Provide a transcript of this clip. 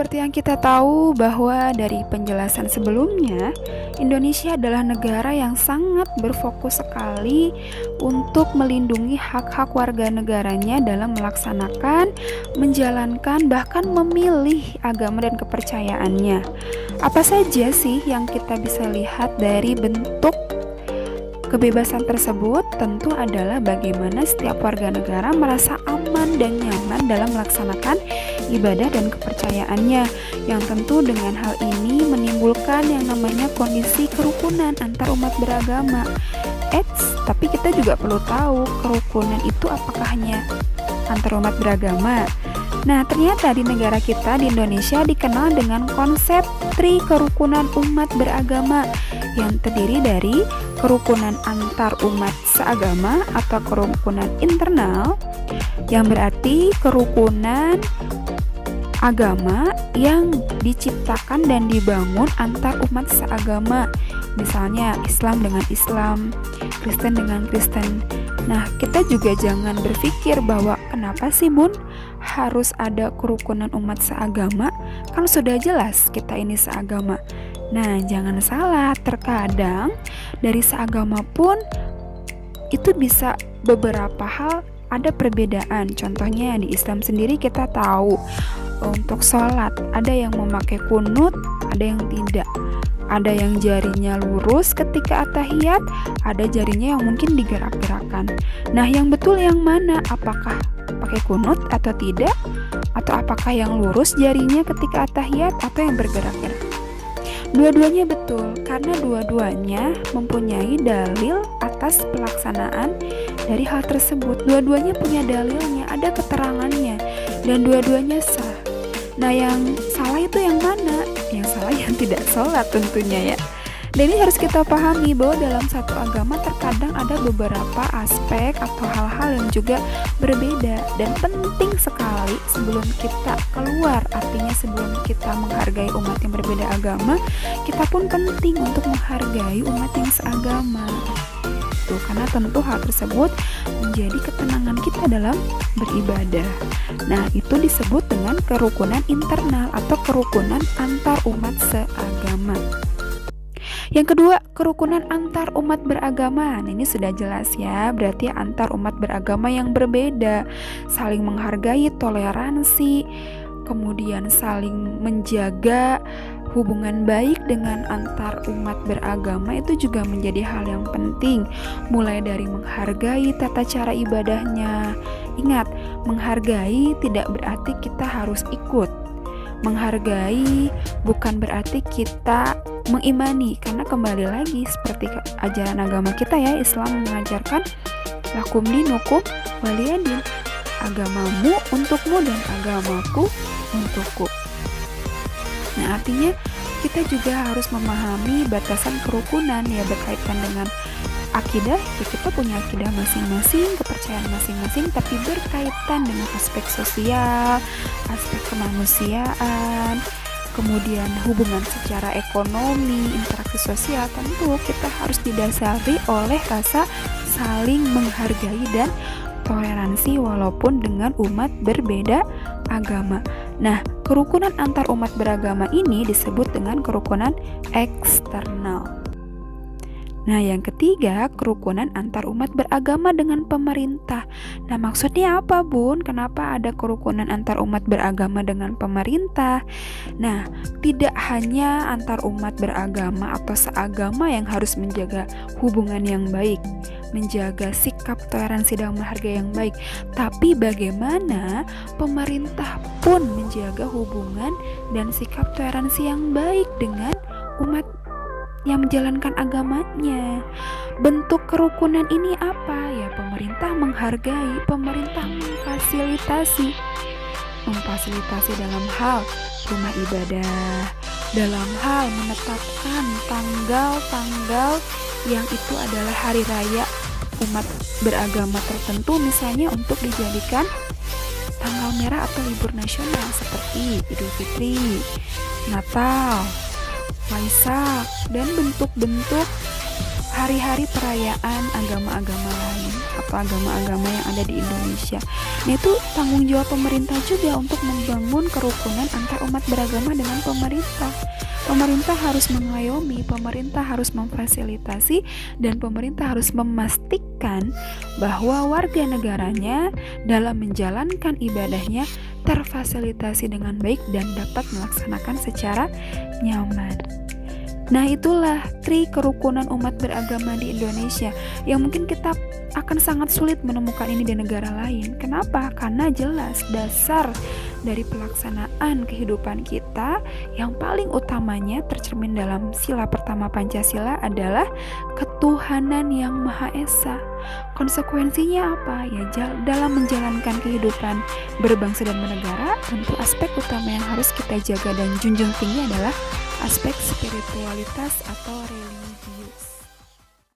Seperti yang kita tahu bahwa dari penjelasan sebelumnya, Indonesia adalah negara yang sangat berfokus sekali untuk melindungi hak-hak warga negaranya dalam melaksanakan, menjalankan, bahkan memilih agama dan kepercayaannya. Apa saja sih yang kita bisa lihat dari bentuk kebebasan tersebut? Tentu adalah bagaimana setiap warga negara merasa aman dan nyaman dalam melaksanakan ibadah dan kepercayaannya, yang tentu dengan hal ini menimbulkan yang namanya kondisi kerukunan antar umat beragama. Tapi kita juga perlu tahu, kerukunan itu apakah hanya antar umat beragama? Nah, ternyata di negara kita, di Indonesia, dikenal dengan konsep kerukunan umat beragama yang terdiri dari kerukunan antar umat seagama atau kerukunan internal, yang berarti kerukunan agama yang diciptakan dan dibangun antar umat seagama, misalnya Islam dengan Islam, Kristen dengan Kristen. Nah, kita juga jangan berpikir bahwa kenapa sih Bun harus ada kerukunan umat seagama, kan sudah jelas kita ini seagama. Nah, jangan salah, terkadang dari seagama pun itu bisa beberapa hal ada perbedaan. Contohnya di Islam sendiri kita tahu untuk sholat ada yang memakai kunut, ada yang tidak. Ada yang jarinya lurus ketika at-tahiyat, ada jarinya yang mungkin digerak-gerakan. Nah, yang betul yang mana? Apakah pakai kunut atau tidak? Atau apakah yang lurus jarinya ketika at-tahiyat atau yang bergerak-gerak? Dua-duanya betul, karena dua-duanya mempunyai dalil atas pelaksanaan dari hal tersebut. Dua-duanya punya dalilnya, ada keterangannya, dan dua-duanya sah. Nah, yang salah itu yang mana? Yang salah yang tidak sholat tentunya ya. Dan ini harus kita pahami bahwa dalam satu agama terkadang ada beberapa aspek atau hal-hal yang juga berbeda. Dan penting sekali sebelum kita keluar, artinya sebelum kita menghargai umat yang berbeda agama, kita pun penting untuk menghargai umat yang seagama. Karena tentu hal tersebut menjadi ketenangan kita dalam beribadah. Nah, itu disebut dengan kerukunan internal atau kerukunan antar umat seagama. Yang kedua, kerukunan antar umat beragama. Nah, ini sudah jelas ya, berarti antar umat beragama yang berbeda, saling menghargai, toleransi, kemudian saling menjaga hubungan baik dengan antar umat beragama itu juga menjadi hal yang penting, mulai dari menghargai tata cara ibadahnya. Ingat, menghargai tidak berarti kita harus ikut. Menghargai bukan berarti kita mengimani, karena kembali lagi seperti ajaran agama kita ya, Islam mengajarkan lakum dinukum waliyadin, agamamu untukmu dan agamaku untukku. Nah, artinya kita juga harus memahami batasan kerukunan ya, berkaitan dengan akidah ya, kita punya akidah masing-masing, kepercayaan masing-masing, tapi berkaitan dengan aspek sosial, aspek kemanusiaan, kemudian hubungan secara ekonomi, interaksi sosial, tentu kita harus didasari oleh rasa saling menghargai dan toleransi walaupun dengan umat berbeda agama. Nah, kerukunan antar umat beragama ini disebut dengan kerukunan eksternal. Nah, yang ketiga, kerukunan antar umat beragama dengan pemerintah. Nah, maksudnya apa, Bun? Kenapa ada kerukunan antar umat beragama dengan pemerintah? Nah, tidak hanya antar umat beragama atau seagama yang harus menjaga hubungan yang baik, menjaga sikap toleransi dan menghargai yang baik, tapi bagaimana pemerintah pun menjaga hubungan dan sikap toleransi yang baik dengan umat yang menjalankan agamanya. Bentuk kerukunan ini apa? Ya, pemerintah menghargai, pemerintah memfasilitasi dalam hal rumah ibadah, dalam hal menetapkan tanggal-tanggal yang itu adalah hari raya umat beragama tertentu, misalnya untuk dijadikan tanggal merah atau libur nasional seperti Idul Fitri, Natal, Waisak, dan bentuk-bentuk hari hari-hari perayaan agama-agama lain atau agama-agama yang ada di Indonesia. Nah, itu tanggung jawab pemerintah juga untuk membangun kerukunan antar umat beragama dengan pemerintah. Pemerintah harus mengayomi, pemerintah harus memfasilitasi, dan pemerintah harus memastikan bahwa warga negaranya dalam menjalankan ibadahnya terfasilitasi dengan baik dan dapat melaksanakan secara nyaman. Nah, itulah tri kerukunan umat beragama di Indonesia yang mungkin kita akan sangat sulit menemukan ini di negara lain. Kenapa? Karena jelas dasar dari pelaksanaan kehidupan kita yang paling utamanya tercermin dalam sila pertama Pancasila adalah ketuhanan yang Maha Esa. Konsekuensinya apa? Ya, dalam menjalankan kehidupan berbangsa dan bernegara, tentu aspek utama yang harus kita jaga dan junjung tinggi adalah aspek spiritualitas atau religius.